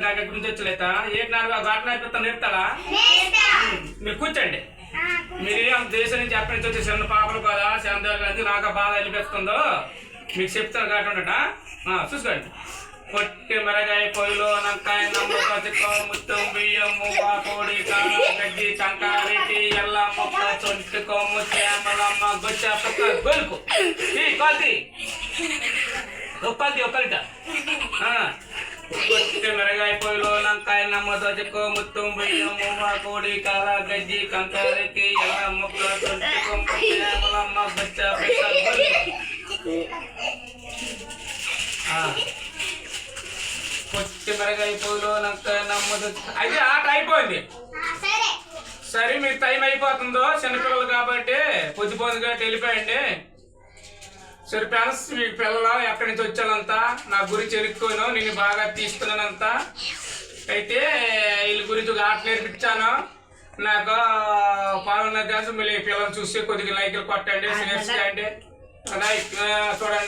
నాకు ఎక్కడి నుంచి వచ్చలేదా ఏంటి నాకు ఘాట్ నేర్పిస్తా నేర్పుతాడా మీరు కూర్చోండి మీరేం దేశం నుంచి ఎక్కడి నుంచి వచ్చి చిన్న పాపలు కదా చంద్ర నాకు బాగా అనిపిస్తుందో మీకు చెప్తాను కాకుండా చూసుకోండి పొట్టి మిరగాయ పొయ్యిలో నంకాయ నమ్మక చిక్క ముత్తం బియ్యం మువ్వ కోడి కాడ గడ్డి కంకారికి ఎల్ల మొక్క చొంటి కొమ్ము చేమలమ్మ గొచ్చ పక్క గొలుపు కొల్తి ఒక్కల్తి ఒక్కలిట పొట్టి మిరగాయ పొయ్యిలో నంకాయ నమ్మక చిక్క ముత్తం బియ్యం మువ్వ కోడి కాడ గడ్డి కంకారికి ఎల్ల మొక్క చొంటి కొమ్ము చేమలమ్మ గొచ్చ పక్క గొలుపు పొట్టి మిరగాయ పొయ్యిలో నంకాయ నమ్మదు అయితే ఆట అయిపోయింది సరే మీకు టైం అయిపోతుందో చిన్నపిల్లలు కాబట్టి పొద్దుపోదు కాబట్టి వెళ్ళిపోయండి సరే ఫ్రెండ్స్ మీ పిల్లలు ఎక్కడి నుంచి వచ్చానంతా నా గురించి ఎరుక్కోను నేను బాగా తీసుకున్నానంతా అయితే వీళ్ళ గురించి ఒక ఆట నేర్పించాను నాకు పాల్గొన్న దేశం మీ పిల్లలు చూసి కొద్దిగా లైక్లు కొట్టండి షేర్ చేయండి చూడండి